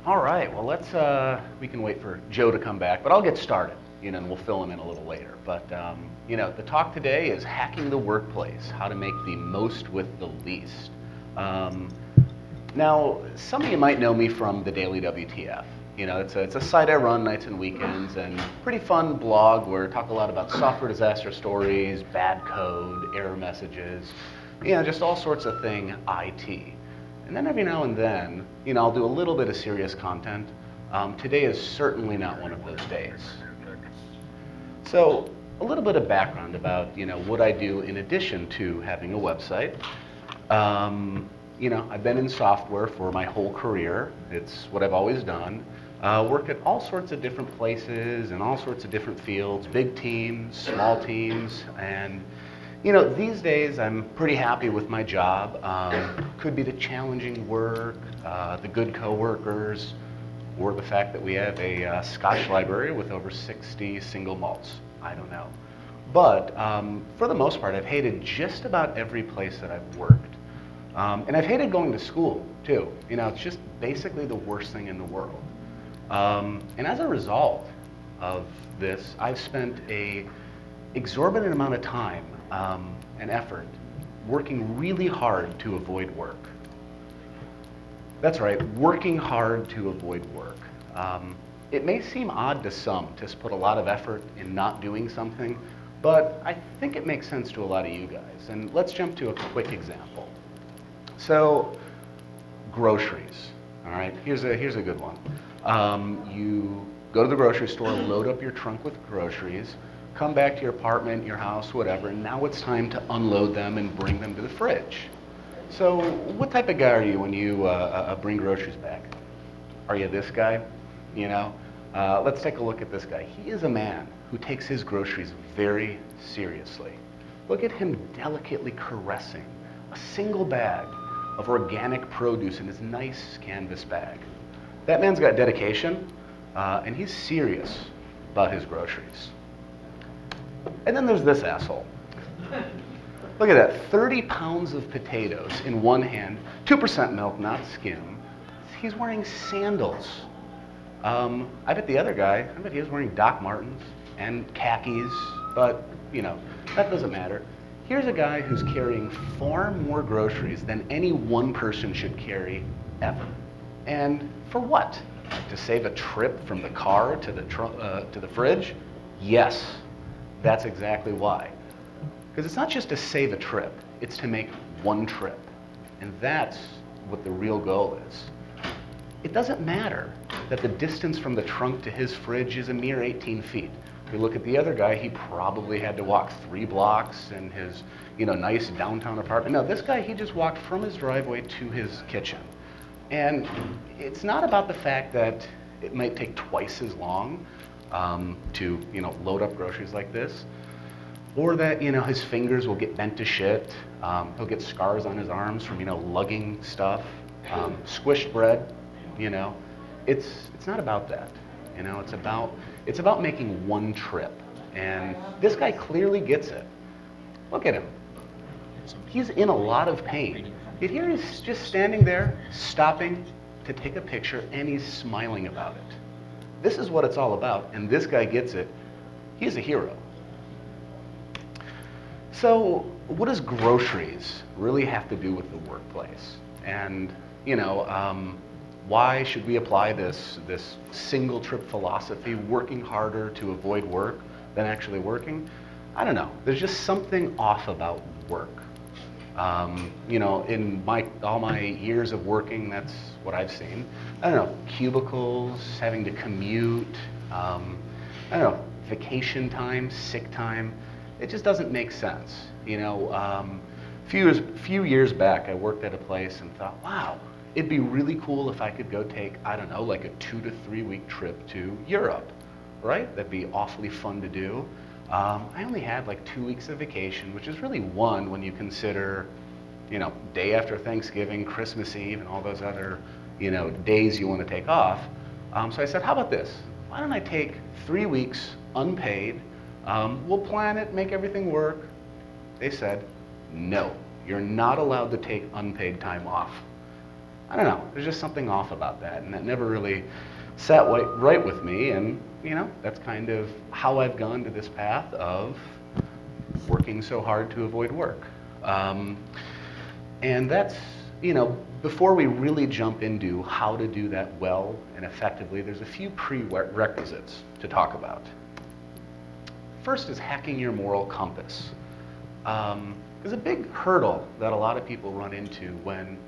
All right, well, we can wait for Joe to come back, but I'll get started, and we'll fill him in a little later. But, the talk today is hacking the workplace, how to make the most with the least. Now, some of you might know me from the Daily WTF. It's a site I run nights and weekends, and pretty fun blog where I talk a lot about software disaster stories, bad code, error messages, just all sorts of thing IT. And then every now and then, I'll do a little bit of serious content. Today is certainly not one of those days. So a little bit of background about, what I do in addition to having a website. I've been in software for my whole career. It's what I've always done. Worked at all sorts of different places in all sorts of different fields, big teams, small teams, and these days I'm pretty happy with my job. Could be the challenging work, the good coworkers, or the fact that we have a Scotch library with over 60 single malts. I don't know. But for the most part, I've hated just about every place that I've worked. And I've hated going to school, too. It's just basically the worst thing in the world. And as a result of this, I've spent an exorbitant amount of time and effort working really hard to avoid work. That's right, working hard to avoid work. It may seem odd to some to put a lot of effort in not doing something, but I think it makes sense to a lot of you guys. And let's jump to a quick example. So, groceries. All right, here's a good one. You go to the grocery store, load up your trunk with groceries, come back to your apartment, your house, whatever, and now it's time to unload them and bring them to the fridge. So what type of guy are you when you bring groceries back? Are you this guy? Let's take a look at this guy. He is a man who takes his groceries very seriously. Look at him delicately caressing a single bag of organic produce in his nice canvas bag. That man's got dedication, and he's serious about his groceries. And then there's this asshole. Look at that, 30 pounds of potatoes in one hand, 2% milk, not skim. He's wearing sandals. I bet the other guy, he was wearing Doc Martens and khakis, but, that doesn't matter. Here's a guy who's carrying far more groceries than any one person should carry ever. And for what? To save a trip from the car to the fridge? Yes. That's exactly why. Because it's not just to save a trip, it's to make one trip. And that's what the real goal is. It doesn't matter that the distance from the trunk to his fridge is a mere 18 feet. If you look at the other guy, he probably had to walk 3 blocks in his nice downtown apartment. No, this guy, he just walked from his driveway to his kitchen. And it's not about the fact that it might take twice as long to load up groceries like this, or that his fingers will get bent to shit. He'll get scars on his arms from lugging stuff, squished bread. It's not about that. It's about making one trip, and this guy clearly gets it. Look at him. He's in a lot of pain. Yet here he's just standing there, stopping to take a picture, and he's smiling about it. This is what it's all about, and this guy gets it. He's a hero. So what does groceries really have to do with the workplace? And, why should we apply this single trip philosophy, working harder to avoid work than actually working? I don't know. There's just something off about work. In all my years of working, that's what I've seen. I don't know, cubicles, having to commute, vacation time, sick time. It just doesn't make sense. Few years back, I worked at a place and thought, wow, it'd be really cool if I could go take, like a 2 to 3 week trip to Europe, right? That'd be awfully fun to do. I only had like 2 weeks of vacation, which is really one when you consider, day after Thanksgiving, Christmas Eve, and all those other, days you want to take off. So I said, how about this? Why don't I take 3 weeks unpaid? We'll plan it, make everything work. They said, no, you're not allowed to take unpaid time off. I don't know, there's just something off about that, and that never really sat right with me, and that's kind of how I've gone to this path of working so hard to avoid work. And that's, before we really jump into how to do that well and effectively, there's a few prerequisites to talk about. First is hacking your moral compass. There's a big hurdle that a lot of people run into when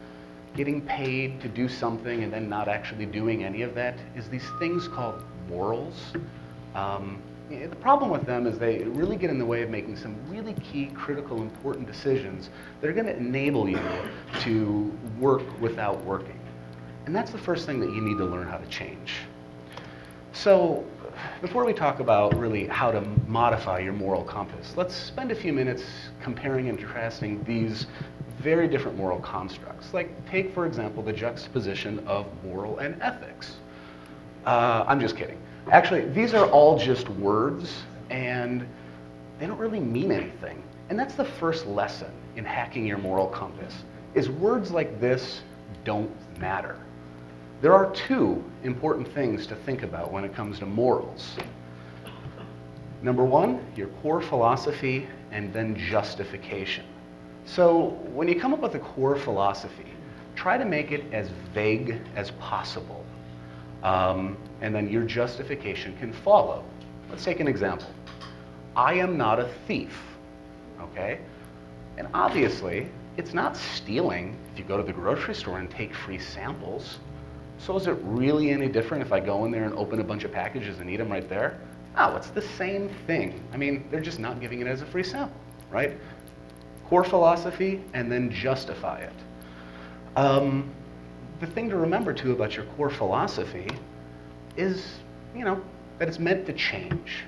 getting paid to do something and then not actually doing any of that is these things called morals. The problem with them is they really get in the way of making some really key, critical, important decisions that are going to enable you to work without working. And that's the first thing that you need to learn how to change. So before we talk about really how to modify your moral compass, let's spend a few minutes comparing and contrasting these very different moral constructs. Like take, for example, the juxtaposition of moral and ethics. I'm just kidding. Actually, these are all just words, and they don't really mean anything. And that's the first lesson in hacking your moral compass, is words like this don't matter. There are two important things to think about when it comes to morals. Number one, your core philosophy, and then justification. So when you come up with a core philosophy, try to make it as vague as possible. And then your justification can follow. Let's take an example. I am not a thief, okay? And obviously, it's not stealing if you go to the grocery store and take free samples. So is it really any different if I go in there and open a bunch of packages and eat them right there? No, it's the same thing. I mean, they're just not giving it as a free sample, right? Core philosophy, and then justify it. The thing to remember, too, about your core philosophy is, that it's meant to change.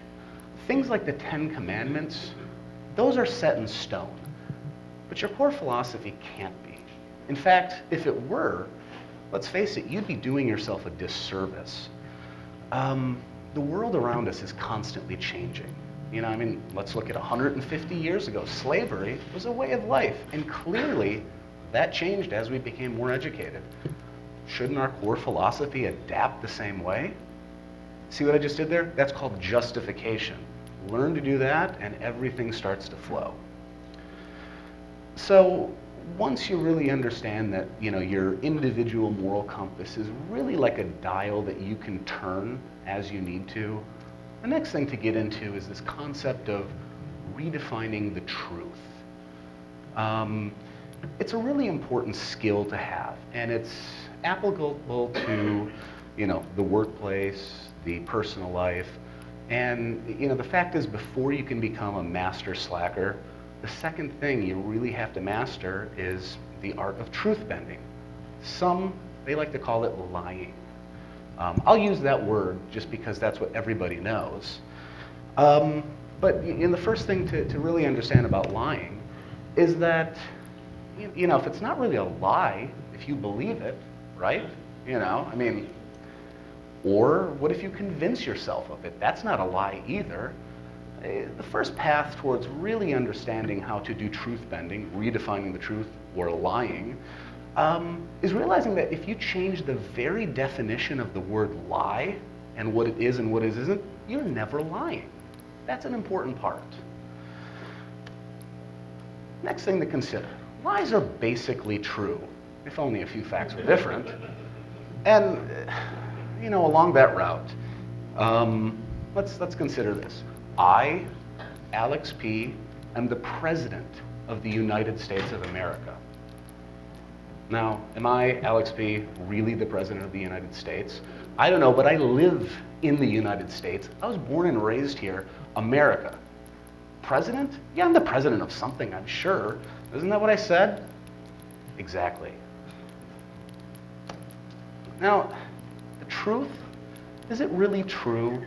Things like the 10 Commandments, those are set in stone. But your core philosophy can't be. In fact, if it were, let's face it, you'd be doing yourself a disservice. The world around us is constantly changing. Let's look at 150 years ago. Slavery was a way of life, and clearly that changed as we became more educated. Shouldn't our core philosophy adapt the same way? See what I just did there? That's called justification. Learn to do that, and everything starts to flow. So once you really understand that your individual moral compass is really like a dial that you can turn as you need to, the next thing to get into is this concept of redefining the truth. It's a really important skill to have, and it's applicable to the workplace, the personal life, and the fact is, before you can become a master slacker, the second thing you really have to master is the art of truth bending. They like to call it lying. I'll use that word just because that's what everybody knows. But the first thing to really understand about lying is that, if it's not really a lie, if you believe it, right? Or what if you convince yourself of it? That's not a lie either. The first path towards really understanding how to do truth bending, redefining the truth, or lying, is realizing that if you change the very definition of the word lie and what it is and what it isn't, you're never lying. That's an important part. Next thing to consider, lies are basically true, if only a few facts were different. And, along that route, let's consider this. I, Alex P., am the President of the United States of America. Now, am I, Alex P., really the President of the United States? I don't know, but I live in the United States. I was born and raised here, America. President? Yeah, I'm the president of something, I'm sure. Isn't that what I said? Exactly. Now, the truth, is it really true?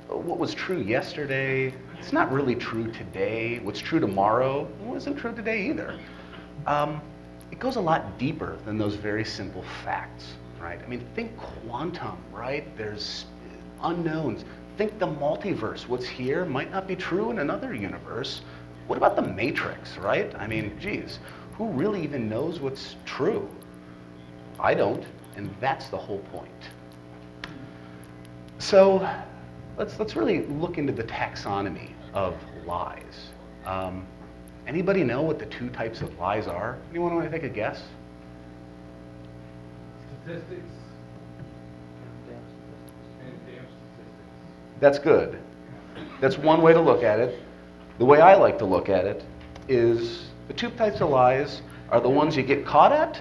What was true yesterday, it's not really true today. What's true tomorrow wasn't true today either. It goes a lot deeper than those very simple facts, right? Think quantum, right? There's unknowns. Think the multiverse. What's here might not be true in another universe. What about the Matrix, right? Geez. who really even knows what's true? I don't, and that's the whole point. So let's really look into the taxonomy of lies. Anybody know what the two types of lies are? Anyone want to take a guess? Statistics and damn statistics. That's good. That's one way to look at it. The way I like to look at it is the two types of lies are the ones you get caught at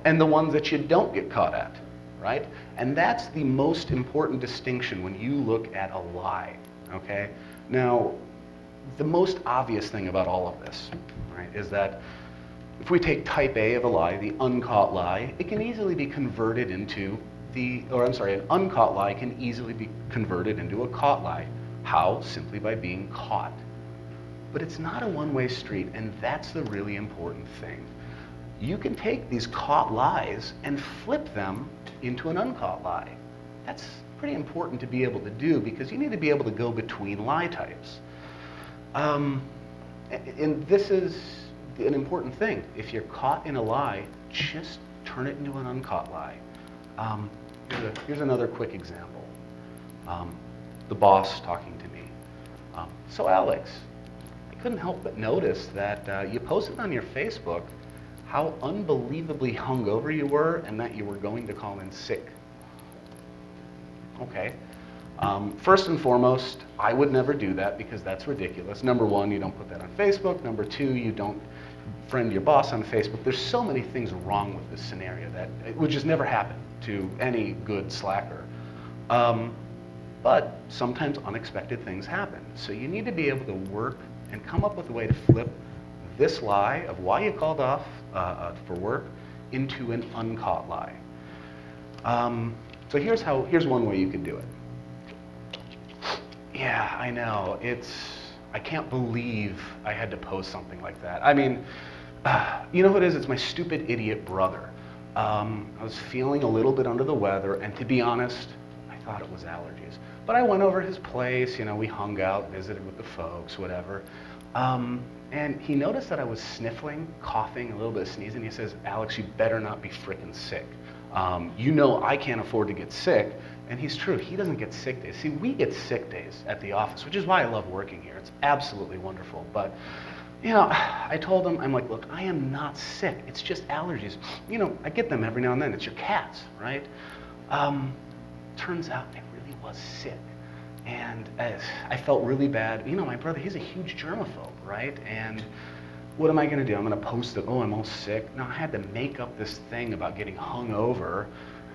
and the ones that you don't get caught at, right? And that's the most important distinction when you look at a lie, okay? Now, the most obvious thing about all of this, right, is that if we take type A of a lie, the uncaught lie, it can easily be converted into an uncaught lie can easily be converted into a caught lie. How? Simply by being caught. But it's not a one-way street, and that's the really important thing. You can take these caught lies and flip them into an uncaught lie. That's pretty important to be able to do because you need to be able to go between lie types. And this is an important thing. If you're caught in a lie, just turn it into an uncaught lie. Here's another quick example. The boss talking to me. So Alex, I couldn't help but notice that you posted on your Facebook how unbelievably hungover you were and that you were going to call in sick. Okay. First and foremost, I would never do that because that's ridiculous. Number one, you don't put that on Facebook. Number two, you don't friend your boss on Facebook. There's so many things wrong with this scenario that it would just never happen to any good slacker. But sometimes unexpected things happen. So you need to be able to work and come up with a way to flip this lie of why you called off for work into an uncaught lie. So here's one way you could do it. Yeah, I know. I can't believe I had to post something like that. I mean, you know what it is? It's my stupid idiot brother. I was feeling a little bit under the weather, and to be honest, I thought it was allergies. But I went over his place, we hung out, visited with the folks, whatever. And he noticed that I was sniffling, coughing, a little bit of sneezing. He says, Alex, you better not be frickin' sick. I can't afford to get sick. And he's true, he doesn't get sick days. See, we get sick days at the office, which is why I love working here. It's absolutely wonderful. But, I told him, I'm like, look, I am not sick. It's just allergies. I get them every now and then. It's your cats, right? Turns out I really was sick. And I felt really bad. My brother, he's a huge germaphobe, right? And what am I going to do? I'm going to post that, oh, I'm all sick. No, I had to make up this thing about getting hungover.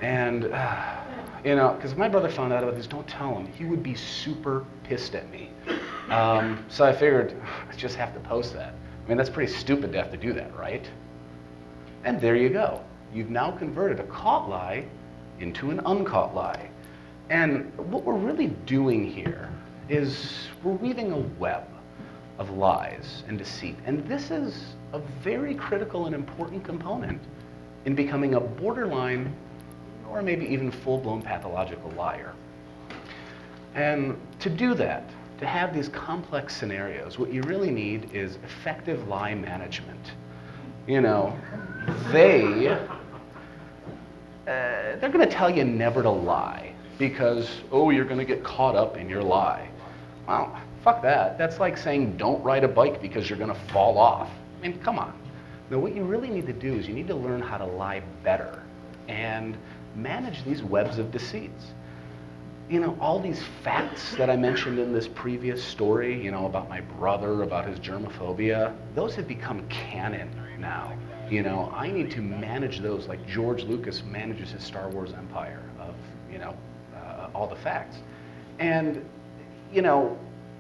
And, because if my brother found out about this, don't tell him. He would be super pissed at me. So I figured, I just have to post that. I mean, that's pretty stupid to have to do that, right? And there you go. You've now converted a caught lie into an uncaught lie. And what we're really doing here is we're weaving a web of lies and deceit. And this is a very critical and important component in becoming a borderline or maybe even full-blown pathological liar. And to do that, to have these complex scenarios, what you really need is effective lie management. They're going to tell you never to lie because, you're going to get caught up in your lie. Well, fuck that. That's like saying don't ride a bike because you're going to fall off. I mean, come on. Now, what you really need to do is you need to learn how to lie better and manage these webs of deceits. All these facts that I mentioned in this previous story, about my brother, about his germophobia, those have become canon now. I need to manage those like George Lucas manages his Star Wars empire of, all the facts. And,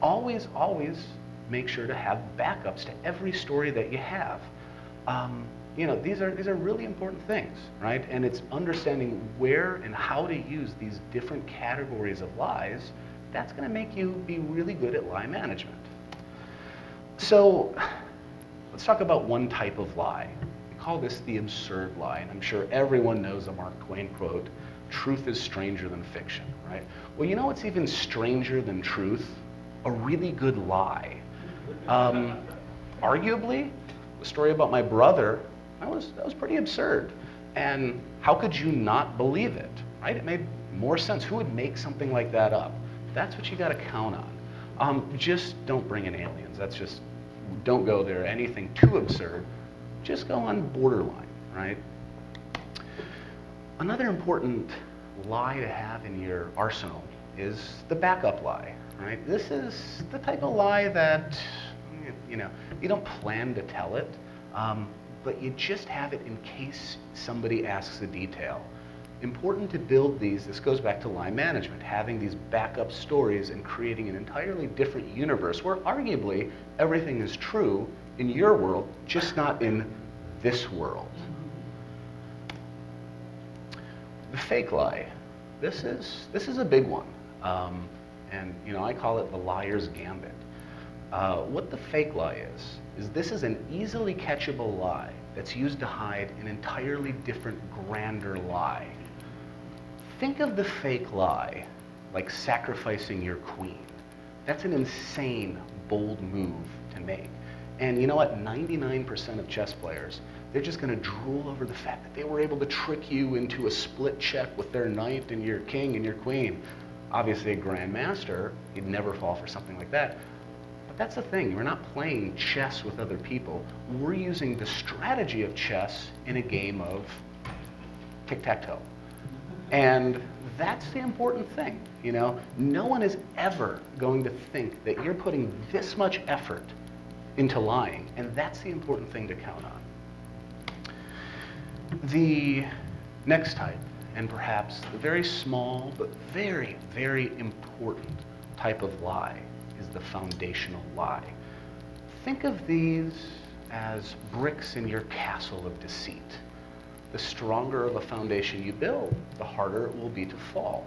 always make sure to have backups to every story that you have. These are really important things, right? And it's understanding where and how to use these different categories of lies. That's going to make you be really good at lie management. So let's talk about one type of lie. We call this the absurd lie, and I'm sure everyone knows the Mark Twain quote, "Truth is stranger than fiction," right? Well, you know what's even stranger than truth? A really good lie. Arguably, the story about my brother, that was pretty absurd. And how could you not believe it, right? It made more sense. Who would make something like that up? That's what you got to count on. Just don't bring in aliens. That's just, don't go there. Anything too absurd, just go on borderline, right? Another important lie to have in your arsenal is the backup lie, right? This is the type of lie that, you don't plan to tell it, but you just have it in case somebody asks a detail. Important to build these, this goes back to lie management, having these backup stories and creating an entirely different universe where arguably everything is true in your world, just not in this world. The fake lie. This is a big one. And I call it the liar's gambit. What the fake lie is this is an easily catchable lie that's used to hide an entirely different, grander lie. Think of the fake lie like sacrificing your queen. That's an insane, bold move to make. And you know what? 99% of chess players, they're just going to drool over the fact that they were able to trick you into a split check with their knight and your king and your queen. Obviously, a grandmaster, he'd never fall for something like that. But that's the thing. We're not playing chess with other people. We're using the strategy of chess in a game of tic-tac-toe. And that's the important thing. No one is ever going to think that you're putting this much effort into lying, and that's the important thing to count on. The next type, and perhaps the very small but very, very important type of lie, is the foundational lie. Think of these as bricks in your castle of deceit. The stronger of a foundation you build, the harder it will be to fall.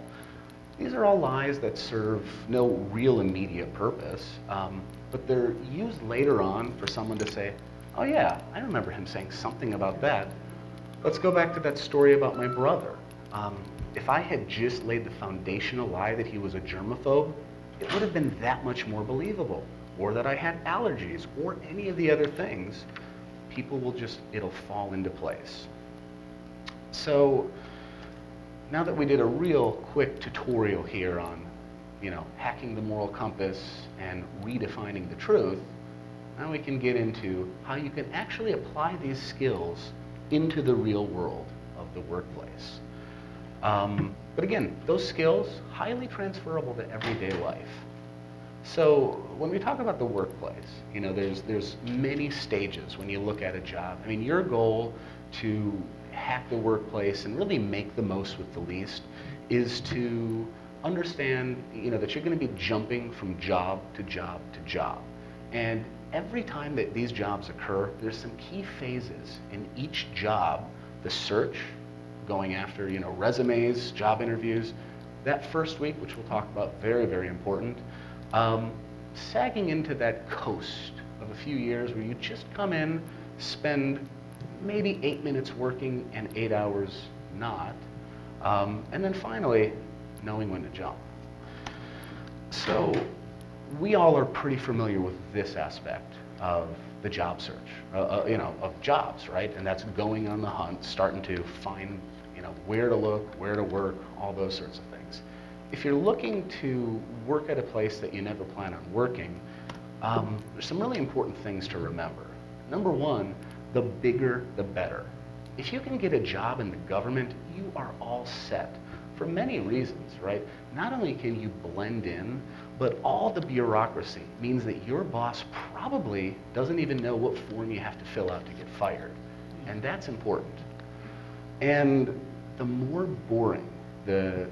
These are all lies that serve no real immediate purpose, but they're used later on for someone to say, oh yeah, I remember him saying something about that. Let's go back to that story about my brother. If I had just laid the foundational lie that he was a germaphobe, it would have been that much more believable. Or that I had allergies, or any of the other things. People will it'll fall into place. So, now that we did a real quick tutorial here on, hacking the moral compass and redefining the truth, now we can get into how you can actually apply these skills into the real world of the workplace. But again, those skills, highly transferable to everyday life. So when we talk about the workplace, there's many stages when you look at a job. I mean, your goal to hack the workplace and really make the most with the least is to understand, that you're going to be jumping from job to job to job. And every time that these jobs occur, there's some key phases in each job. The search, going after, resumes, job interviews. That first week, which we'll talk about, very, very important. Sagging into that coast of a few years where you just come in, spend maybe 8 minutes working and 8 hours not. And then finally, knowing when to jump. So we all are pretty familiar with this aspect of the job search, of jobs, right? And that's going on the hunt, starting to find, where to look, where to work, all those sorts of things. If you're looking to work at a place that you never plan on working, there's some really important things to remember. Number one, the bigger, the better. If you can get a job in the government, you are all set for many reasons, right? Not only can you blend in, but all the bureaucracy means that your boss probably doesn't even know what form you have to fill out to get fired. And that's important. And the more boring the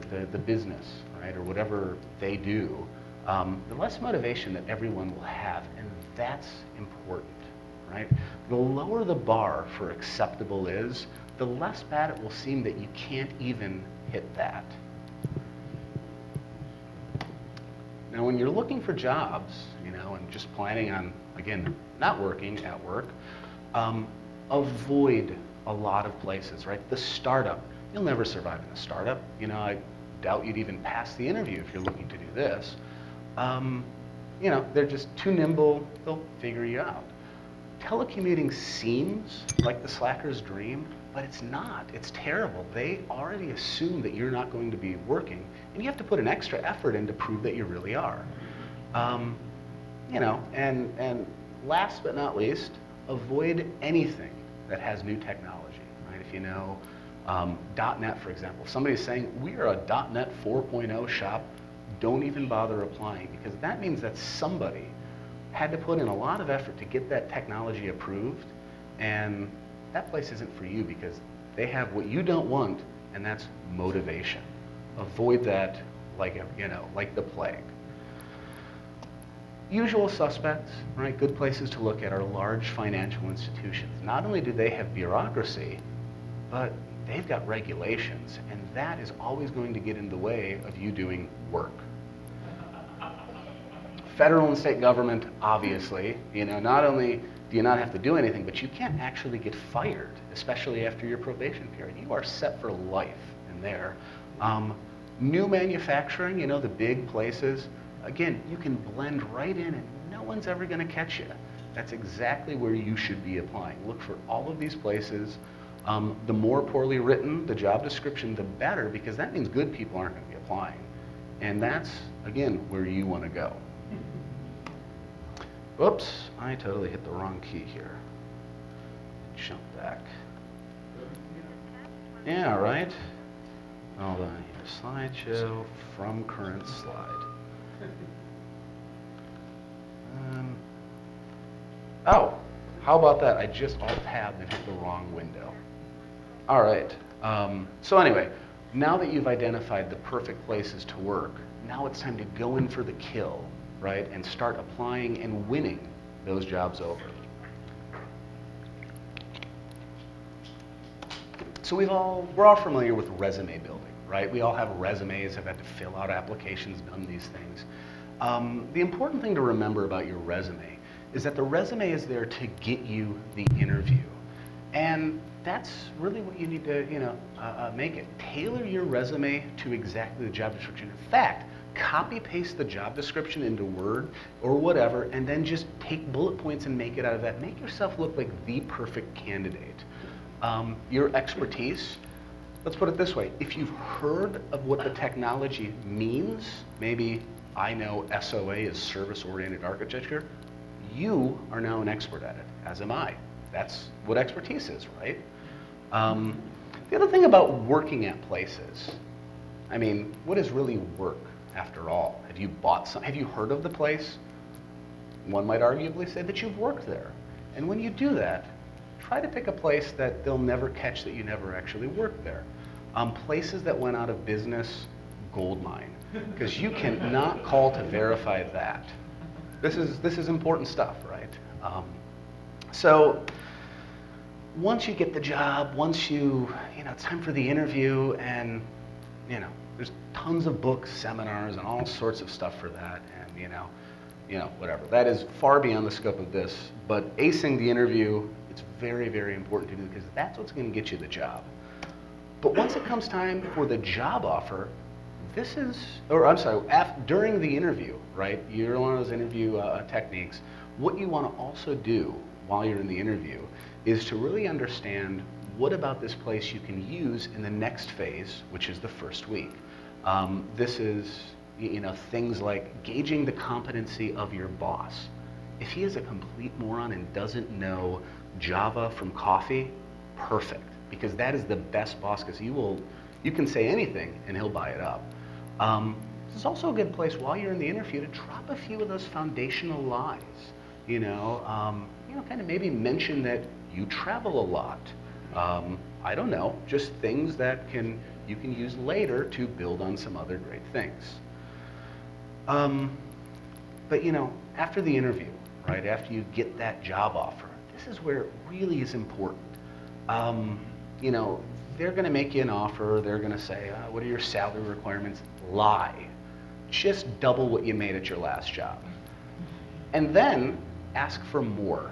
business, right, or whatever they do, the less motivation that everyone will have, and that's important, right? The lower the bar for acceptable is, the less bad it will seem that you can't even hit that. Now, when you're looking for jobs, and just planning on, again, not working at work, avoid a lot of places, right? The startup, you'll never survive in a startup. I doubt you'd even pass the interview if you're looking to do this. They're just too nimble, they'll figure you out. telecommuting seems like the slacker's dream, but it's not. It's terrible. They already assume that you're not going to be working, and you have to put an extra effort in to prove that you really are. You know, and last but not least, avoid anything that has new technology, right? If you know .NET, for example, if somebody's saying, we are a .NET 4.0 shop, don't even bother applying, because that means that somebody had to put in a lot of effort to get that technology approved, and that place isn't for you because they have what you don't want, and that's motivation. Avoid that like, you know, like the plague. Usual suspects, right? Good places to look at are large financial institutions. Not only do they have bureaucracy, but they've got regulations, and that is always going to get in the way of you doing work. Federal and state government, obviously, you know, not only do you not have to do anything, but you can't actually get fired, especially after your probation period. You are set for life in there. New manufacturing, you know, the big places, again, you can blend right in and no one's ever going to catch you. That's exactly where you should be applying. Look for all of these places. The more poorly written the job description, the better, because that means good people aren't going to be applying. And that's, again, where you want to go. Oops, I totally hit the wrong key here. Jump back. Yeah, right? Hold on here. Slideshow from current slide. Oh, how about that? I just alt-tabbed and hit the wrong window. All right. So anyway, now that you've identified the perfect places to work, now it's time to go in for the kill, right? And start applying and winning those jobs over. So we're all familiar with resume building, right? We all have resumes, have had to fill out applications, done these things. The important thing to remember about your resume is that the resume is there to get you the interview. And that's really what you need to, you know, make it. Tailor your resume to exactly the job description. In fact, copy paste the job description into Word or whatever, and then just take bullet points and make it out of that. Make yourself look like the perfect candidate. Your expertise, let's put it this way. If you've heard of what the technology means, maybe I know SOA is service-oriented architecture, you are now an expert at it, as am I. That's what expertise is, right? The other thing about working at places, I mean, what is really work after all? Have you bought some, have you heard of the place? One might arguably say that you've worked there. And when you do that, try to pick a place that they'll never catch that you never actually worked there. Places that went out of business, gold mine, because you cannot call to verify that. This is important stuff, right? So once you get the job, once you know, it's time for the interview, and you know, there's tons of books, seminars, and all sorts of stuff for that, and you know, whatever. That is far beyond the scope of this, but acing the interview, it's very, very important to do because that's what's going to get you the job. But once it comes time for the job offer, this is, or I'm sorry, during the interview, right? You're one of those interview techniques. What you want to also do while you're in the interview is to really understand what about this place you can use in the next phase, which is the first week. This is, you know, things like gauging the competency of your boss. If he is a complete moron and doesn't know Java from coffee, perfect, because that is the best boss, because you can say anything and he'll buy it up. This is also a good place while you're in the interview to drop a few of those foundational lies. You know, kind of maybe mention that you travel a lot. I don't know, just things that you can use later to build on some other great things. But you know, after the interview, right, after you get that job offer, this is where it really is important. You know, they're going to make you an offer. They're going to say, what are your salary requirements? Lie. Just double what you made at your last job. And then ask for more.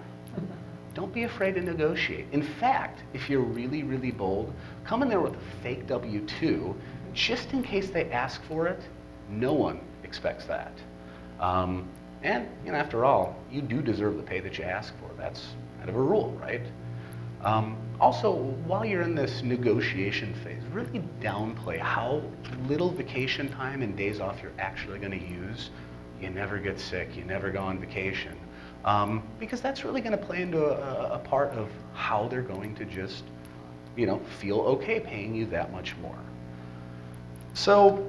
Don't be afraid to negotiate. In fact, if you're really, really bold, come in there with a fake W-2, just in case they ask for it. No one expects that. And after all, you do deserve the pay that you ask for. That's kind of a rule, right? Also, while you're in this negotiation phase, really downplay how little vacation time and days off you're actually going to use. You never get sick, you never go on vacation. Because that's really going to play into a part of how they're going to just, feel okay paying you that much more. So,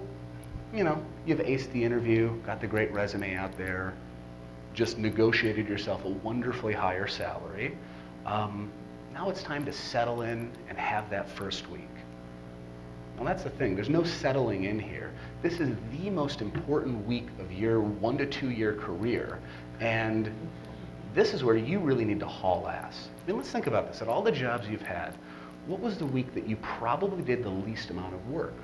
you've aced the interview, got the great resume out there, just negotiated yourself a wonderfully higher salary. Now it's time to settle in and have that first week. Now that's the thing, there's no settling in here. This is the most important week of your 1 to 2 year career, and this is where you really need to haul ass. I mean, let's think about this. At all the jobs you've had, what was the week that you probably did the least amount of work?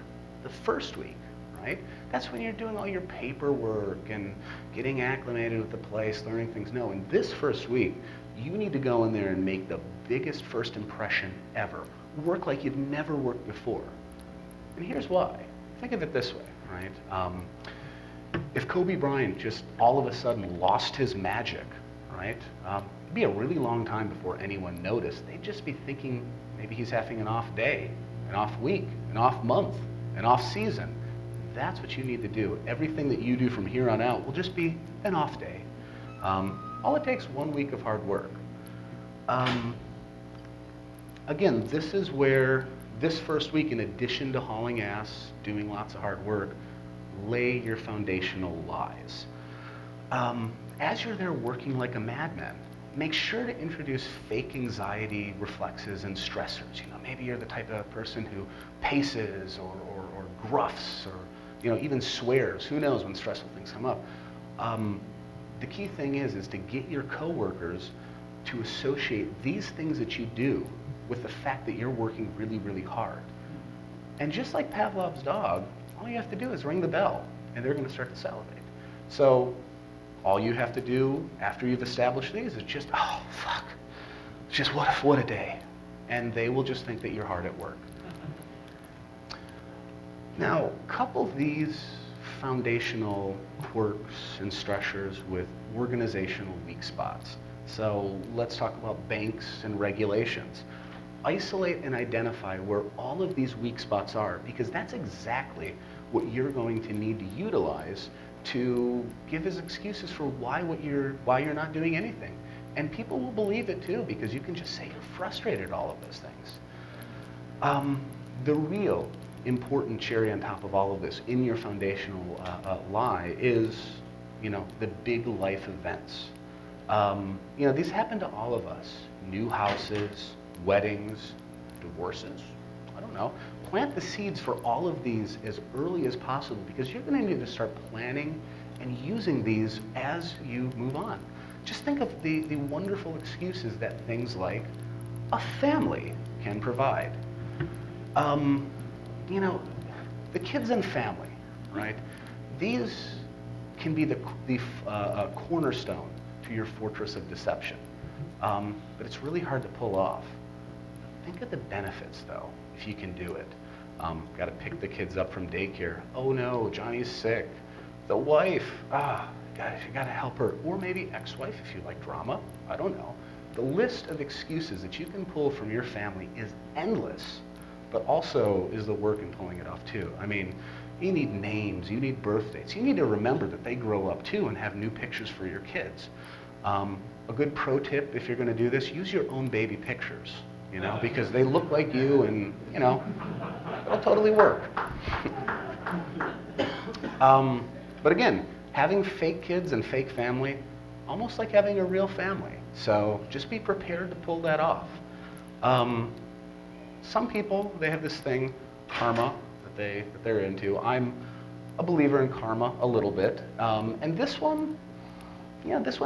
The first week, right? That's when you're doing all your paperwork and getting acclimated with the place, learning things. No, in this first week, you need to go in there and make the biggest first impression ever. Work like you've never worked before. And here's why. Think of it this way, right? If Kobe Bryant just all of a sudden lost his magic, right? It'd be a really long time before anyone noticed. They'd just be thinking maybe he's having an off day, an off week, an off month, an off season. That's what you need to do. Everything that you do from here on out will just be an off day. All it takes 1 week of hard work. Again, this is where this first week, in addition to hauling ass, doing lots of hard work, lay your foundational lies. As you're there working like a madman, make sure to introduce fake anxiety reflexes and stressors. Maybe you're the type of person who paces or gruffs or even swears. Who knows when stressful things come up. The key thing is to get your coworkers to associate these things that you do with the fact that you're working really, really hard. And just like Pavlov's dog, all you have to do is ring the bell, and they're going to start to salivate. So all you have to do after you've established these is just, oh, fuck, just what a day. And they will just think that you're hard at work. Now, couple these foundational quirks and stressors with organizational weak spots. So let's talk about banks and regulations. Isolate and identify where all of these weak spots are, because that's exactly what you're going to need to utilize to give as excuses for why you're not doing anything. And people will believe it too, because you can just say you're frustrated at all of those things. The real important cherry on top of all of this in your foundational lie is, the big life events. These happen to all of us. New houses, weddings, divorces, I don't know. Plant the seeds for all of these as early as possible, because you're going to need to start planning and using these as you move on. Just think of the wonderful excuses that things like a family can provide. The kids and family, right? These can be the cornerstone to your fortress of deception. But it's really hard to pull off. Think of the benefits, though, if you can do it. Got to pick the kids up from daycare. Oh no, Johnny's sick. The wife, guys, you got to help her. Or maybe ex-wife if you like drama. I don't know. The list of excuses that you can pull from your family is endless, but also is the work in pulling it off too. I mean, you need names, you need birth dates. You need to remember that they grow up too and have new pictures for your kids. A good pro tip, if you're going to do this, use your own baby pictures, because they look like you, and it'll totally work. But again, having fake kids and fake family, almost like having a real family. So just be prepared to pull that off. Some people, they have this thing, karma, that they're into. I'm a believer in karma a little bit, and this one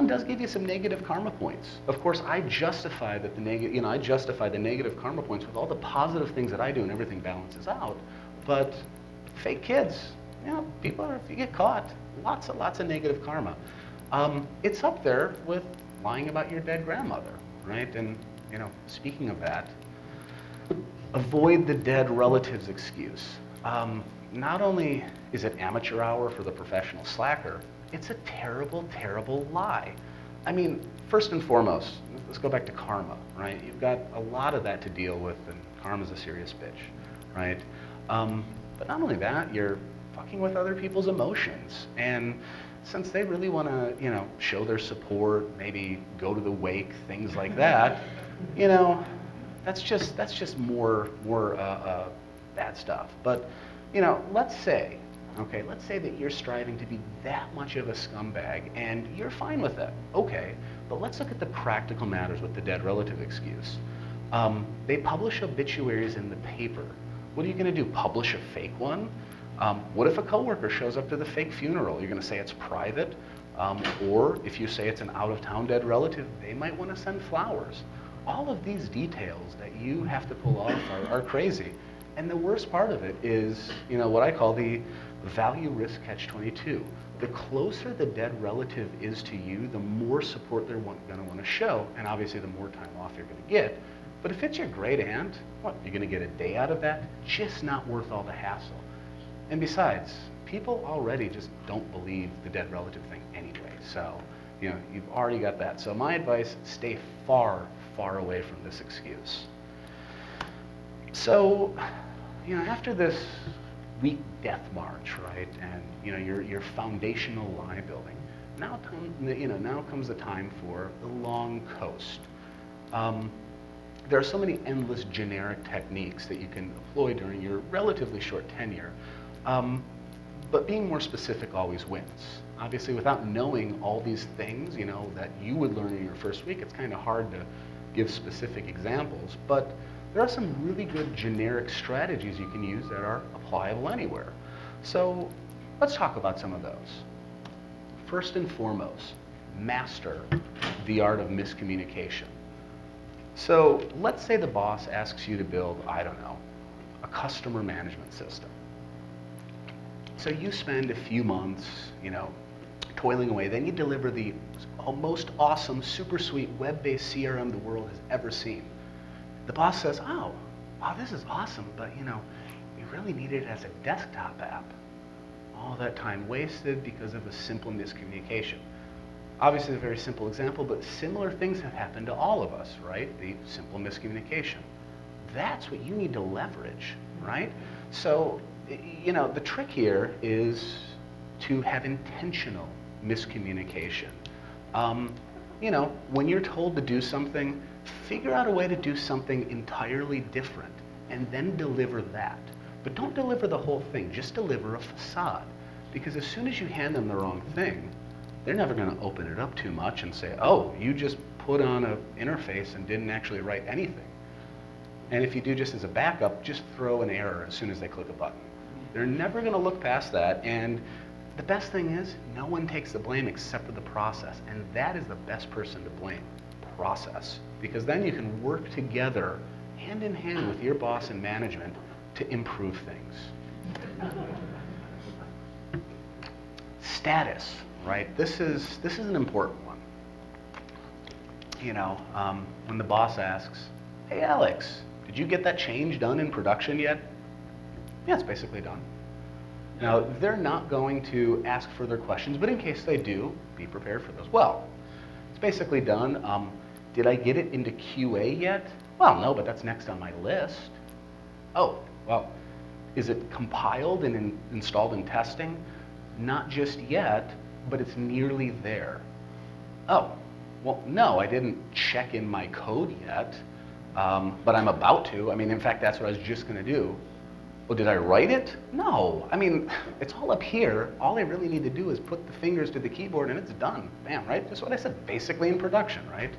does give you some negative karma points. Of course, I justify that I justify the negative karma points with all the positive things that I do, and everything balances out. But fake kids, people if you get caught, lots of negative karma. It's up there with lying about your dead grandmother, right? And speaking of that, avoid the dead relatives excuse. Not only is it amateur hour for the professional slacker, it's a terrible, terrible lie. I mean, first and foremost, let's go back to karma, right? You've got a lot of that to deal with, and karma's a serious bitch, right? But not only that, you're fucking with other people's emotions. And since they really want to, show their support, maybe go to the wake, things like that, that's just more bad stuff. But, let's say that you're striving to be that much of a scumbag and you're fine with that. Okay, but let's look at the practical matters with the dead relative excuse. They publish obituaries in the paper. What are you going to do? Publish a fake one? What if a coworker shows up to the fake funeral? You're going to say it's private? Or if you say it's an out-of-town dead relative, they might want to send flowers. All of these details that you have to pull off are crazy. And the worst part of it is, what I call the value risk catch-22. The closer the dead relative is to you, the more support they're going to want to show, and obviously the more time off you're going to get. But if it's your great aunt, what, you're going to get a day out of that? Just not worth all the hassle. And besides, people already just don't believe the dead relative thing anyway. So, you've already got that. So my advice, stay far, far away from this excuse. So, after this week death march, right, and your foundational lie building, now comes the time for the long coast. There are so many endless generic techniques that you can employ during your relatively short tenure, but being more specific always wins. Obviously, without knowing all these things, that you would learn in your first week, it's kind of hard to give specific examples, but there are some really good generic strategies you can use that are applicable anywhere. So let's talk about some of those. First and foremost, master the art of miscommunication. So let's say the boss asks you to build, I don't know, a customer management system. So you spend a few months, toiling away. Then you deliver the most awesome, super sweet web-based CRM the world has ever seen. The boss says, oh, wow, this is awesome, but we really need it as a desktop app. All that time wasted because of a simple miscommunication. Obviously a very simple example, but similar things have happened to all of us, right? The simple miscommunication. That's what you need to leverage, right? So, the trick here is to have intentional miscommunication. When you're told to do something, figure out a way to do something entirely different and then deliver that. But don't deliver the whole thing, just deliver a facade. Because as soon as you hand them the wrong thing, they're never going to open it up too much and say, oh, you just put on an interface and didn't actually write anything. And if you do just as a backup, just throw an error as soon as they click a button. They're never going to look past that. And the best thing is, no one takes the blame except for the process. And that is the best person to blame, process. Because then you can work together, hand in hand with your boss and management to improve things. Status, right? This is an important one. When the boss asks, hey Alex, did you get that change done in production yet? Yeah, it's basically done. Now, they're not going to ask further questions, but in case they do, be prepared for those. Well, it's basically done. Did I get it into QA yet? Well, no, but that's next on my list. Oh, well, is it compiled and installed in testing? Not just yet, but it's nearly there. Oh, well, no, I didn't check in my code yet, but I'm about to. In fact, that's what I was just going to do. Well, did I write it? No. It's all up here. All I really need to do is put the fingers to the keyboard and it's done. Bam, right? That's what I said, basically in production, right?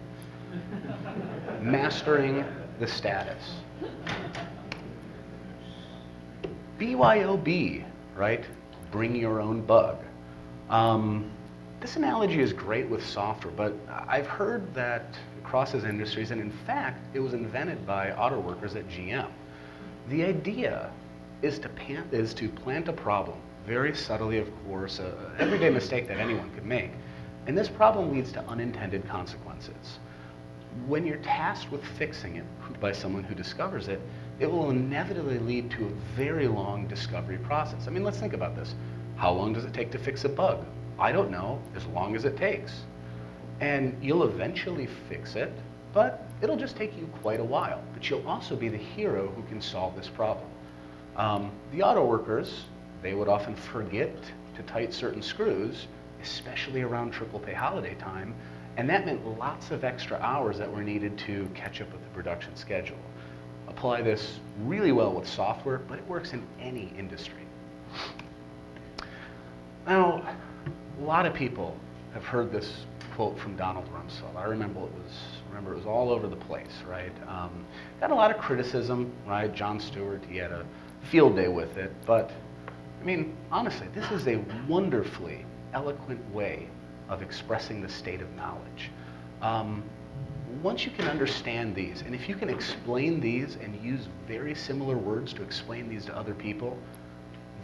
Mastering the status. BYOB, right? Bring your own bug. This analogy is great with software, but I've heard that it crosses industries, and in fact, it was invented by auto workers at GM. The idea is to plant a problem, very subtly, of course, an everyday mistake that anyone could make. And this problem leads to unintended consequences. When you're tasked with fixing it by someone who discovers it, it will inevitably lead to a very long discovery process. Let's think about this. How long does it take to fix a bug? I don't know, as long as it takes. And you'll eventually fix it, but it'll just take you quite a while. But you'll also be the hero who can solve this problem. The auto workers, they would often forget to tighten certain screws, especially around triple pay holiday time, and that meant lots of extra hours that were needed to catch up with the production schedule. Apply this really well with software, but it works in any industry. Now, a lot of people have heard this quote from Donald Rumsfeld. I remember it was all over the place, right? Got a lot of criticism, right? Jon Stewart, he had a field day with it, but I mean, honestly, this is a wonderfully eloquent way of expressing the state of knowledge. Once you can understand these, and if you can explain these and use very similar words to explain these to other people,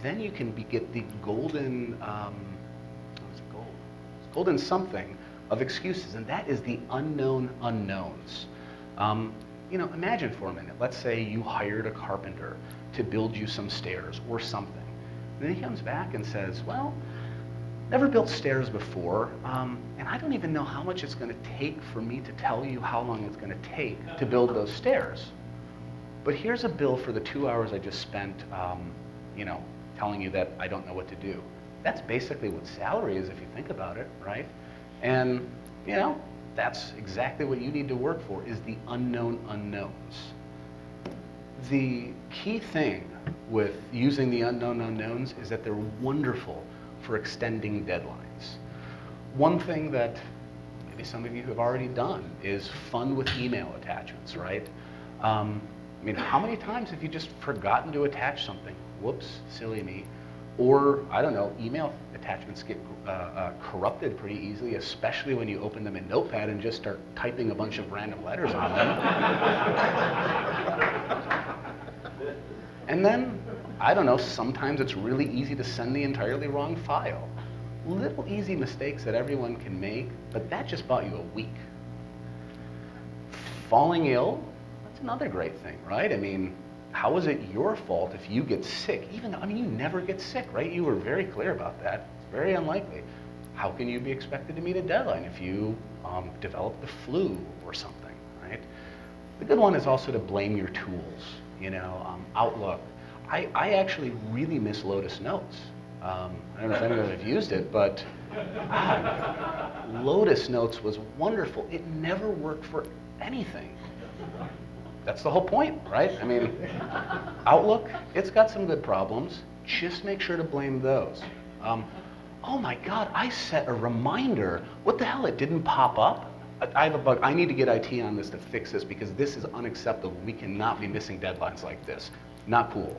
then you can get the golden, golden something of excuses, and that is the unknown unknowns. Imagine for a minute, let's say you hired a carpenter to build you some stairs or something. And then he comes back and says, well, never built stairs before, and I don't even know how much it's going to take for me to tell you how long it's going to take to build those stairs. But here's a bill for the 2 hours I just spent, telling you that I don't know what to do. That's basically what salary is if you think about it, right? And, that's exactly what you need to work for, is the unknown unknowns. The key thing with using the unknown unknowns is that they're wonderful for extending deadlines. One thing that maybe some of you have already done is fun with email attachments, right? How many times have you just forgotten to attach something? Whoops, silly me. Or, I don't know, email attachments get corrupted pretty easily, especially when you open them in Notepad and just start typing a bunch of random letters on them. And then, I don't know, sometimes it's really easy to send the entirely wrong file. Little easy mistakes that everyone can make, but that just bought you a week. Falling ill, that's another great thing, right? How is it your fault if you get sick? Even though, you never get sick, right? You were very clear about that. It's very unlikely. How can you be expected to meet a deadline if you develop the flu or something, right? The good one is also to blame your tools, Outlook. I actually really miss Lotus Notes. I don't know if anyone have used it, but Lotus Notes was wonderful. It never worked for anything. That's the whole point, right? Outlook, it's got some good problems. Just make sure to blame those. Oh my God, I set a reminder. What the hell, it didn't pop up? I have a bug. I need to get IT on this to fix this because this is unacceptable. We cannot be missing deadlines like this. Not cool.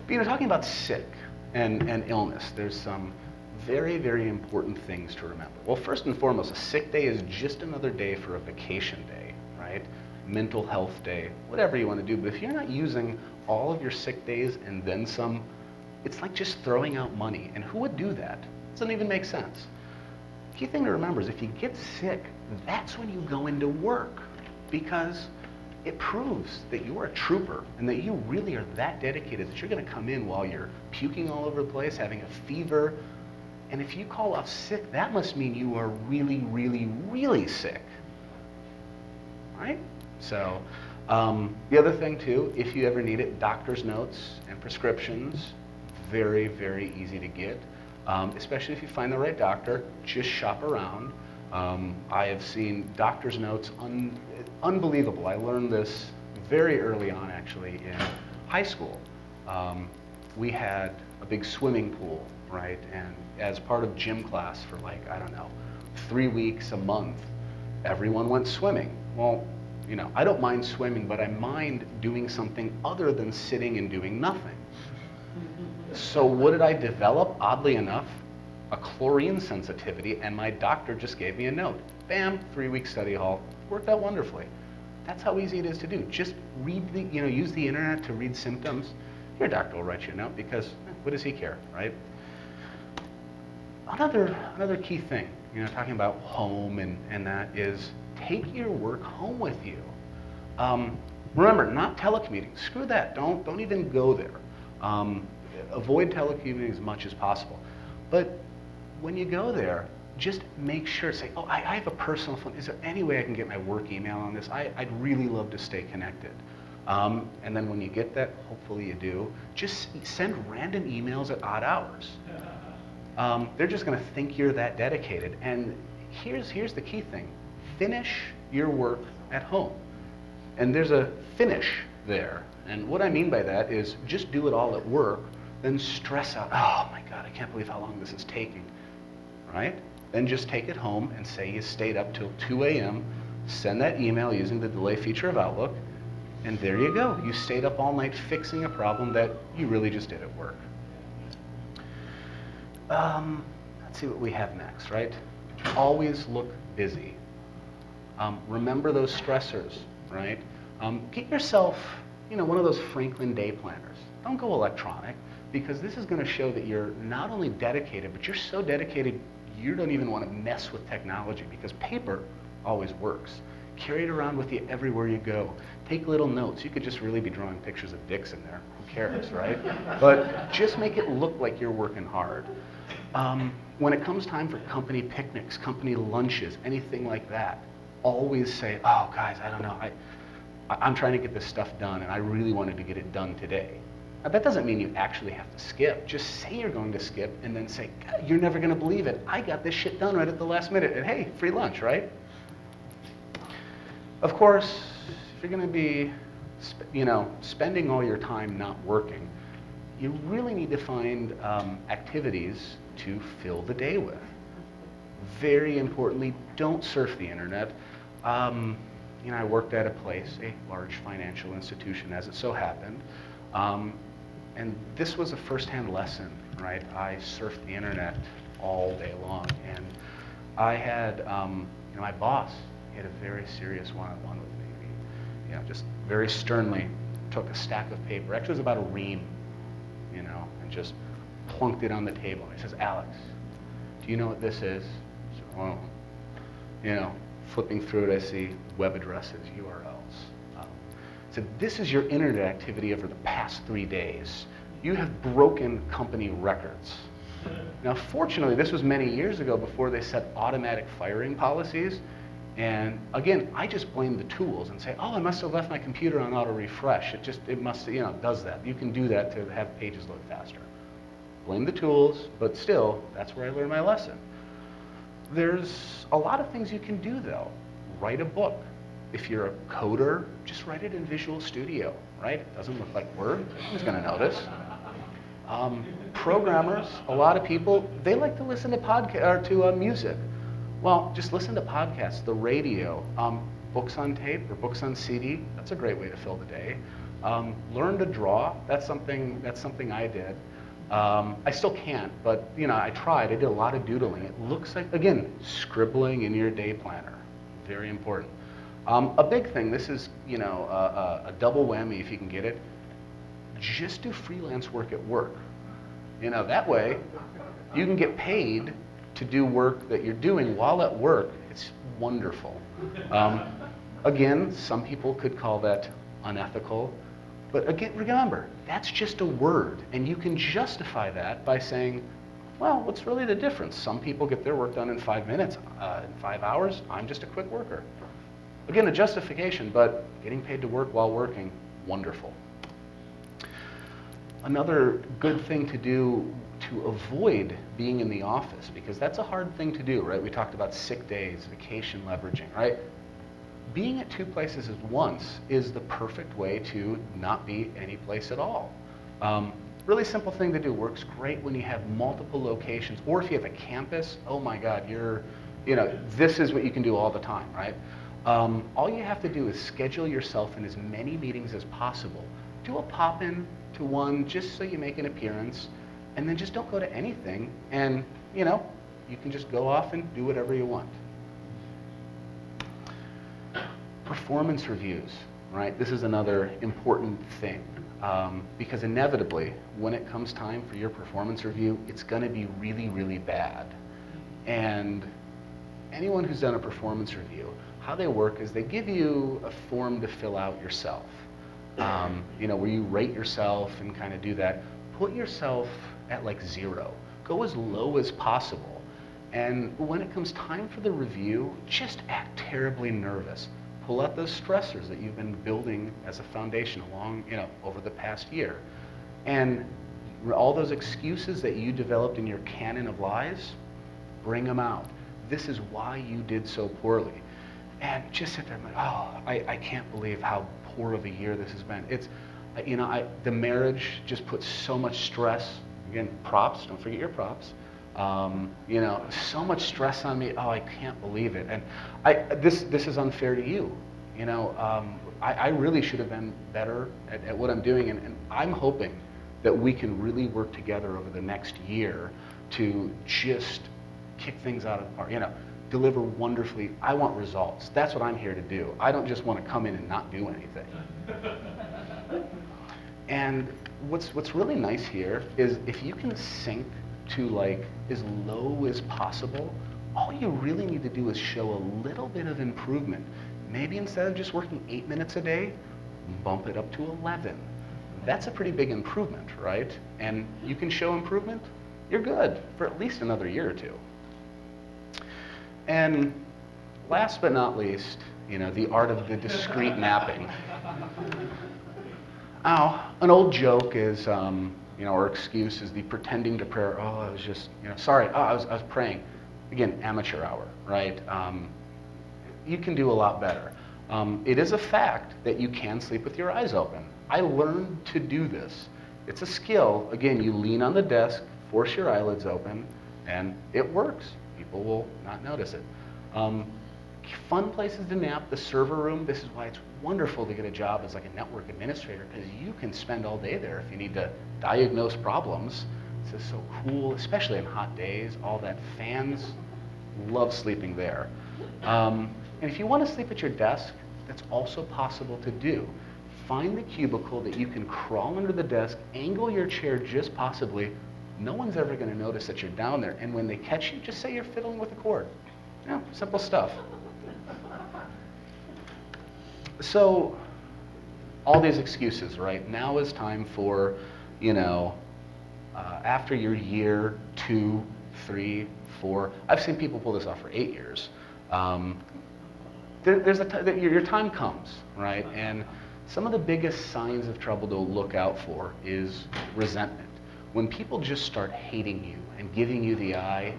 But talking about sick and illness, there's some very, very important things to remember. Well, first and foremost, a sick day is just another day for a vacation day, right? Mental health day, whatever you want to do. But if you're not using all of your sick days and then some, it's like just throwing out money. And who would do that? It doesn't even make sense. Key thing to remember is if you get sick, that's when you go into work, because it proves that you are a trooper and that you really are that dedicated that you're going to come in while you're puking all over the place, having a fever. And if you call off sick, that must mean you are really, really, really sick, right? So the other thing too, if you ever need it, doctor's notes and prescriptions, very, very easy to get. Especially if you find the right doctor, just shop around. I have seen doctor's notes, unbelievable. I learned this very early on, actually, in high school. We had a big swimming pool, right? And as part of gym class for 3 weeks, a month, everyone went swimming. Well, I don't mind swimming, but I mind doing something other than sitting and doing nothing. So what did I develop? Oddly enough, a chlorine sensitivity, and my doctor just gave me a note. Bam, 3-week study hall. Worked out wonderfully. That's how easy it is to do. Just read use the internet to read symptoms. Your doctor will write you a note because what does he care, right? Another key thing, talking about home and that is take your work home with you. Remember, not telecommuting. Screw that. Don't even go there. Avoid telecommuting as much as possible. But when you go there, just make sure, say, oh, I have a personal phone. Is there any way I can get my work email on this? I'd really love to stay connected. And then when you get that, hopefully you do, just send random emails at odd hours. They're just going to think you're that dedicated. And here's the key thing. Finish your work at home. And there's a finish there. And what I mean by that is just do it all at work, then stress out, oh my God, I can't believe how long this is taking, right? Then just take it home and say you stayed up till 2 a.m., send that email using the delay feature of Outlook, and there you go. You stayed up all night fixing a problem that you really just did at work. Let's see what we have next, right? Always look busy. Remember those stressors, right? Get yourself, one of those Franklin day planners. Don't go electronic, because this is going to show that you're not only dedicated, but you're so dedicated you don't even want to mess with technology, because paper always works. Carry it around with you everywhere you go. Take little notes. You could just really be drawing pictures of dicks in there. Who cares, right? But just make it look like you're working hard. When it comes time for company picnics, company lunches, anything like that, always say, oh, guys, I don't know. I'm trying to get this stuff done, and I really wanted to get it done today. Now, that doesn't mean you actually have to skip. Just say you're going to skip, and then say, God, you're never going to believe it. I got this shit done right at the last minute. And hey, free lunch, right? Of course, if you're going to be, spending all your time not working, you really need to find activities to fill the day with. Very importantly, don't surf the internet. I worked at a place, a large financial institution, as it so happened, and this was a first-hand lesson, right? I surfed the internet all day long, and I had, my boss, he had a very serious one-on-one with me. He, just very sternly took a stack of paper, actually it was about a ream, and just plunked it on the table. He says, Alex, do you know what this is? So, flipping through it, I see web addresses, URLs. So this is your internet activity over the past 3 days. You have broken company records. Now, fortunately, this was many years ago before they set automatic firing policies. And again, I just blame the tools and say, oh, I must have left my computer on auto refresh. It must, does that. You can do that to have pages load faster. Blame the tools, but still, that's where I learned my lesson. There's a lot of things you can do, though. Write a book. If you're a coder, just write it in Visual Studio, right? It doesn't look like Word. Who's going to notice? Programmers, a lot of people, they like to listen to music. Well, just listen to podcasts, the radio, books on tape or books on CD. That's a great way to fill the day. Learn to draw. That's something I did. I still can't, but I tried. I did a lot of doodling. It looks like, again, scribbling in your day planner. Very important. A big thing, this is a double whammy if you can get it. Just do freelance work at work. That way you can get paid to do work that you're doing while at work. It's wonderful. Again, some people could call that unethical. But again, remember, that's just a word, and you can justify that by saying, well, what's really the difference? Some people get their work done in 5 minutes, in 5 hours. I'm just a quick worker. Again, a justification, but getting paid to work while working, wonderful. Another good thing to do to avoid being in the office, because that's a hard thing to do, right? We talked about sick days, vacation leveraging, right? Being at 2 places at once is the perfect way to not be any place at all. Really simple thing to do. Works great when you have multiple locations, or if you have a campus. Oh my God, this is what you can do all the time, right? All you have to do is schedule yourself in as many meetings as possible. Do a pop-in to one just so you make an appearance, and then just don't go to anything, and you can just go off and do whatever you want. Performance reviews, right? This is another important thing, because inevitably, when it comes time for your performance review, it's going to be really, really bad. And anyone who's done a performance review, how they work is they give you a form to fill out yourself, where you rate yourself and kind of do that. Put yourself at like 0. go as low as possible. And when it comes time for the review, just act terribly nervous. Pull out those stressors that you've been building as a foundation over the past year. And all those excuses that you developed in your canon of lies, bring them out. This is why you did so poorly. And just sit there and like, oh, I can't believe how poor of a year this has been. It's, the marriage just puts so much stress. Again, props, don't forget your props. So much stress on me. Oh, I can't believe it. And this is unfair to you. I really should have been better at what I'm doing. And I'm hoping that we can really work together over the next year to just kick things out of the park, deliver wonderfully. I want results. That's what I'm here to do. I don't just want to come in and not do anything. And what's really nice here is if you can sink to like as low as possible, all you really need to do is show a little bit of improvement. Maybe instead of just working 8 minutes a day, bump it up to 11. That's a pretty big improvement, right? And you can show improvement, you're good for at least another year or two. And last but not least, the art of the discrete napping. An old joke is, or excuse is the pretending to prayer. Oh, I was just, sorry. Oh, I was praying. Again, amateur hour, right? You can do a lot better. It is a fact that you can sleep with your eyes open. I learned to do this. It's a skill. Again, you lean on the desk, force your eyelids open, and it works. People will not notice it. Fun places to nap, the server room. This is why it's wonderful to get a job as like a network administrator, because you can spend all day there if you need to diagnose problems. This is so cool, especially on hot days. All that, fans love sleeping there. And if you want to sleep at your desk, that's also possible to do. Find the cubicle that you can crawl under the desk, angle your chair just possibly. No one's ever going to notice that you're down there. And when they catch you, just say you're fiddling with a cord. Simple stuff. So, all these excuses, right? Now is time for, after your year, 2, 3, 4. I've seen people pull this off for 8 years. Your time comes, right? And some of the biggest signs of trouble to look out for is resentment. When people just start hating you and giving you the eye,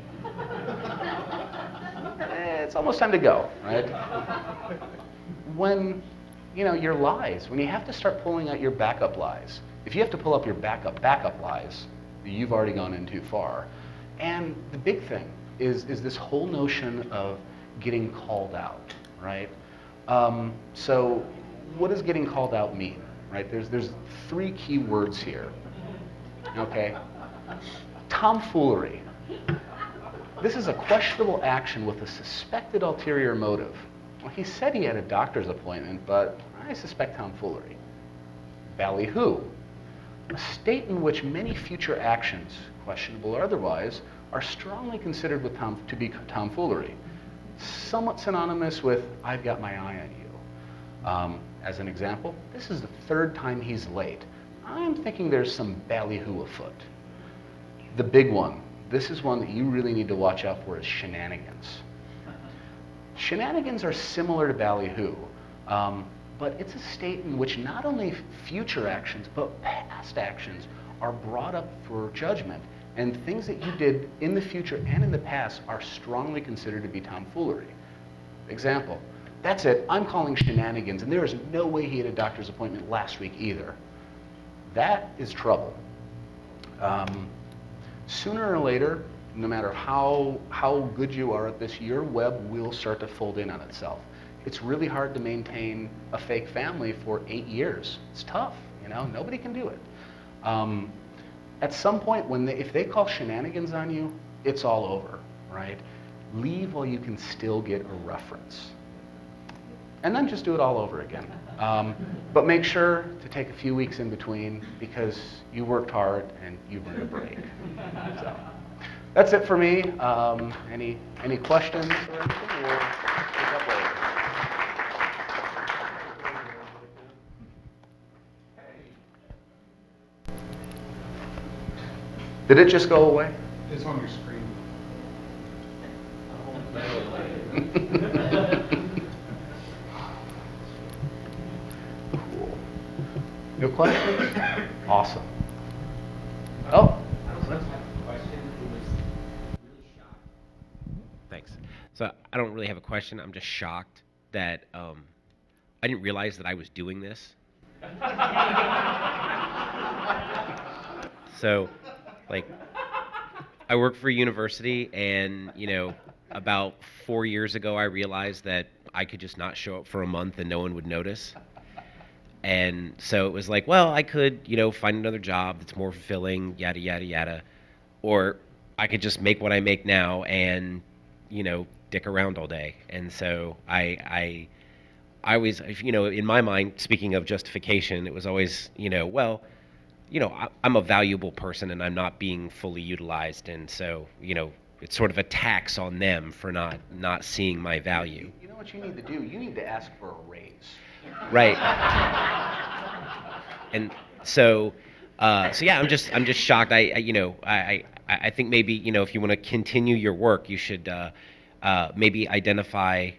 it's almost time to go, right? When, your lies, when you have to start pulling out your backup lies. If you have to pull up your backup lies, you've already gone in too far. And the big thing is this whole notion of getting called out, right? So what does getting called out mean, right? There's 3 key words here, okay? Tomfoolery. This is a questionable action with a suspected ulterior motive. Well, he said he had a doctor's appointment, but I suspect tomfoolery. Ballyhoo. A state in which many future actions, questionable or otherwise, are strongly considered to be tomfoolery. Somewhat synonymous with, I've got my eye on you. As an example, this is the 3rd time he's late. I'm thinking there's some ballyhoo afoot. The big one, this is one that you really need to watch out for, is shenanigans. Shenanigans are similar to ballyhoo, but it's a state in which not only future actions, but past actions are brought up for judgment, and things that you did in the future and in the past are strongly considered to be tomfoolery. Example, that's it, I'm calling shenanigans, and there is no way he had a doctor's appointment last week either. That is trouble. Sooner or later, no matter how good you are at this, your web will start to fold in on itself. It's really hard to maintain a fake family for 8 years. It's tough, nobody can do it. At some point, if they call shenanigans on you, it's all over, right? Leave while you can still get a reference. And then just do it all over again. But make sure to take a few weeks in between, because you worked hard and you've earned a break. So that's it for me. Any questions or anything? We'll pick up later. Did it just go away? It's on your screen. Cool. No questions? Awesome. Oh. Thanks. So I don't really have a question. I'm just shocked that I didn't realize that I was doing this. So, like, I work for a university, and about 4 years ago, I realized that I could just not show up for a month and no one would notice. And so it was like, well, I could, find another job that's more fulfilling, yada yada yada, or I could just make what I make now and, dick around all day. And so I always, in my mind, speaking of justification, it was always, well, I'm a valuable person and I'm not being fully utilized, and so, it's sort of a tax on them for not seeing my value. You know what you need to do? You need to ask for a raise. Right. And so yeah, I'm just shocked. I think maybe, if you want to continue your work, you should maybe identify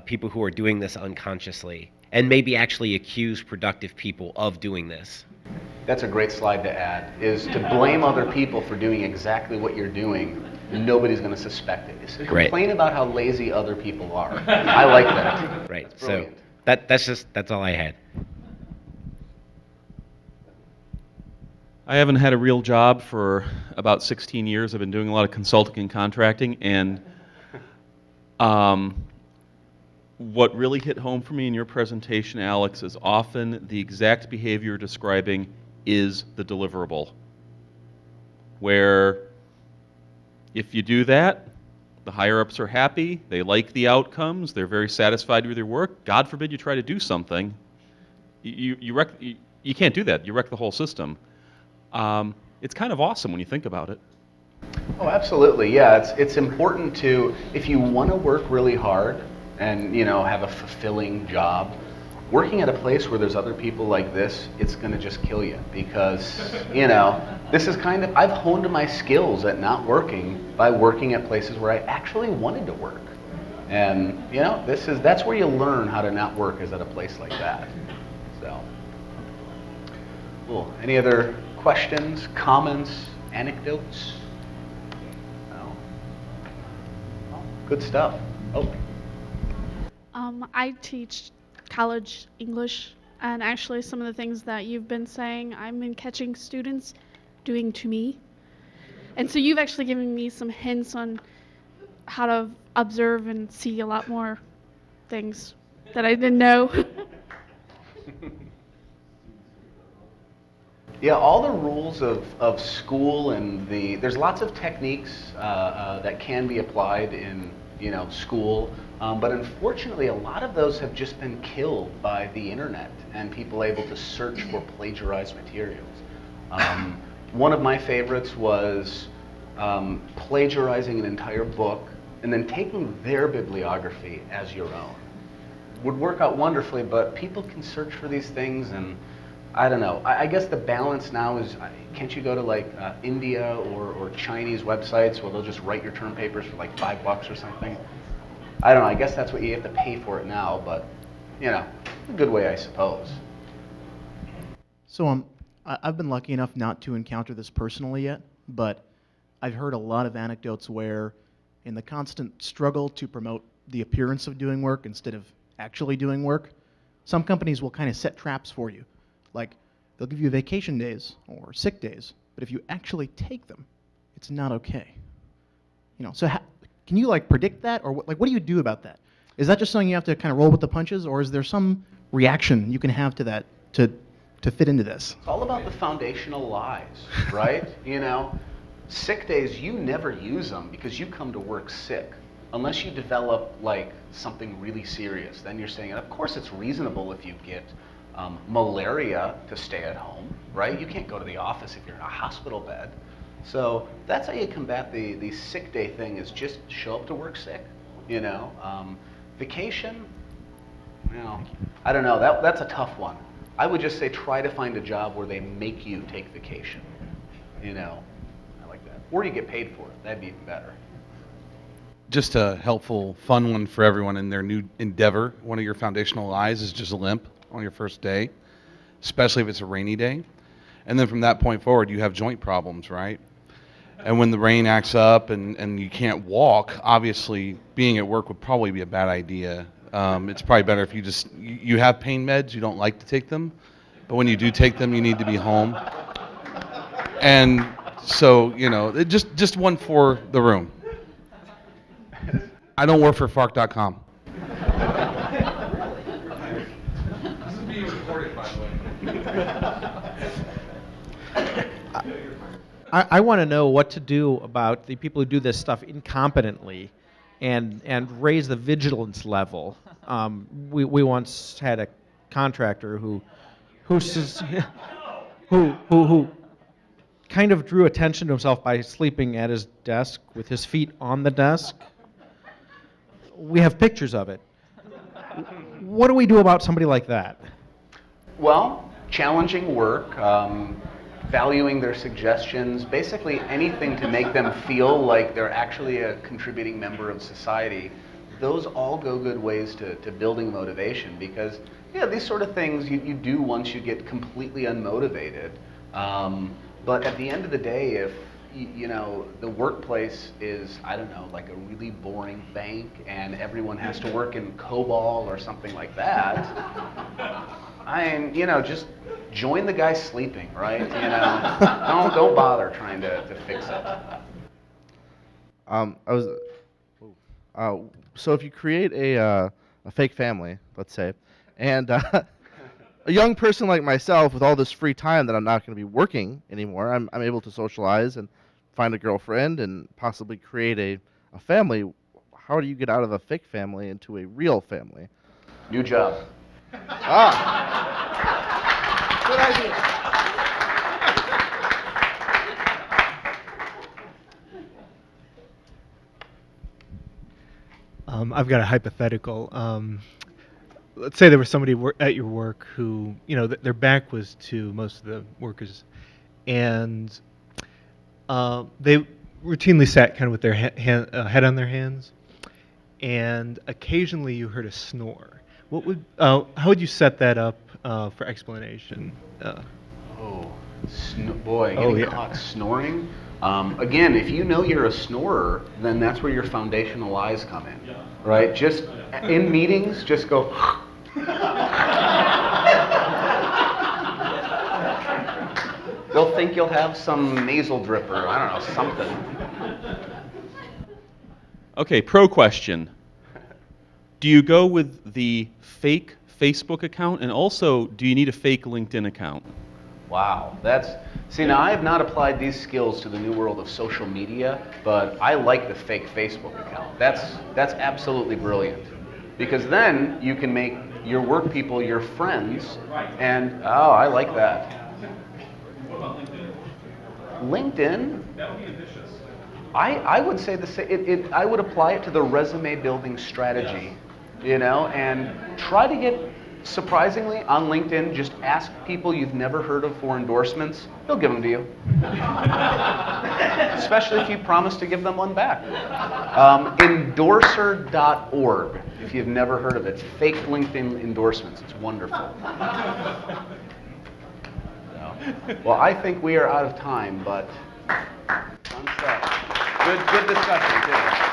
people who are doing this unconsciously, and maybe actually accuse productive people of doing this. That's a great slide to add, is to blame other people for doing exactly what you're doing. Nobody's going to suspect it. So complain about how lazy other people are. I like that. Right. That's brilliant. So that's all I had. I haven't had a real job for about 16 years. I've been doing a lot of consulting and contracting, and what really hit home for me in your presentation, Alex, is often the exact behavior you're describing is the deliverable. Where if you do that, the higher-ups are happy, they like the outcomes, they're very satisfied with your work. God forbid you try to do something. You can't do that. You wreck the whole system. It's kind of awesome when you think about it. Oh, absolutely. Yeah, it's important to, if you want to work really hard and have a fulfilling job, working at a place where there's other people like this, it's going to just kill you, because this is kind of, I've honed my skills at not working by working at places where I actually wanted to work, and that's where you learn how to not work, is at a place like that. So, cool. Any other questions, comments, anecdotes? No. Oh, good stuff. Oh. I teach college English, and actually some of the things that you've been saying, I've been catching students doing to me. And so you've actually given me some hints on how to observe and see a lot more things that I didn't know. Yeah, all the rules of school, and there's lots of techniques that can be applied in school, but unfortunately a lot of those have just been killed by the internet and people able to search for plagiarized materials. One of my favorites was plagiarizing an entire book and then taking their bibliography as your own. Would work out wonderfully, but people can search for these things, and I don't know. I guess the balance now is, can't you go to like India or Chinese websites where they'll just write your term papers for like $5 or something? I don't know. I guess that's what you have to pay for it now, but a good way, I suppose. So I've been lucky enough not to encounter this personally yet, but I've heard a lot of anecdotes where, in the constant struggle to promote the appearance of doing work instead of actually doing work, some companies will kind of set traps for you. Like, they'll give you vacation days or sick days, but if you actually take them, it's not okay. So can you predict that, or what do you do about that? Is that just something you have to kind of roll with the punches, or is there some reaction you can have to that to fit into this? It's all about the foundational lies, right? Sick days, you never use them because you come to work sick. Unless you develop something really serious, then you're saying, of course it's reasonable if you get malaria to stay at home, right? You can't go to the office if you're in a hospital bed. So that's how you combat the sick day thing, is just show up to work sick. Vacation, I don't know. That's a tough one. I would just say try to find a job where they make you take vacation. I like that. or you get paid for it. That'd be even better. Just a helpful, fun one for everyone in their new endeavor. One of your foundational lies is just limp on your first day, especially if it's a rainy day. And then from that point forward, you have joint problems, right? And when the rain acts up and you can't walk, obviously being at work would probably be a bad idea. It's probably better if you have pain meds, you don't like to take them, but when you do take them, you need to be home. And so, just one for the room. I don't work for Fark.com. This is being recorded, by the way. I want to know what to do about the people who do this stuff incompetently and raise the vigilance level. We once had a contractor who kind of drew attention to himself by sleeping at his desk with his feet on the desk. We have pictures of it. What do we do about somebody like that? Well, challenging work, valuing their suggestions, basically anything to make them feel like they're actually a contributing member of society. Those all go good ways to building motivation, because these sort of things you do once you get completely unmotivated. But at the end of the day, if the workplace is, I don't know, like a really boring bank and everyone has to work in COBOL or something like that, just join the guy sleeping, right? Don't bother trying to fix it. So if you create a fake family, let's say, and a young person like myself with all this free time that I'm not going to be working anymore, I'm able to socialize and find a girlfriend and possibly create a family. How do you get out of a fake family into a real family? New job. Good idea. I've got a hypothetical. Let's say there was somebody at your work who, their back was to most of the workers, and they routinely sat kind of with their head on their hands, and occasionally you heard a snore. How would you set that up for explanation? Getting caught snoring. Again, if you know you're a snorer, then that's where your foundational lies come in, right? Just in meetings, just go. They'll think you'll have some nasal drip or I don't know, something. Okay, pro question. Do you go with the fake Facebook account, and also do you need a fake LinkedIn account? Wow, now I have not applied these skills to the new world of social media, but I like the fake Facebook account. That's absolutely brilliant, because then you can make your work people your friends, and I like that. What about LinkedIn? LinkedIn? That would be ambitious. I would say the same. I would apply it to the resume building strategy, and try to get. Surprisingly, on LinkedIn, just ask people you've never heard of for endorsements. They'll give them to you. Especially if you promise to give them one back. Endorser.org, if you've never heard of it. It's fake LinkedIn endorsements. It's wonderful. Well, I think we are out of time, but fun stuff. Good discussion, too.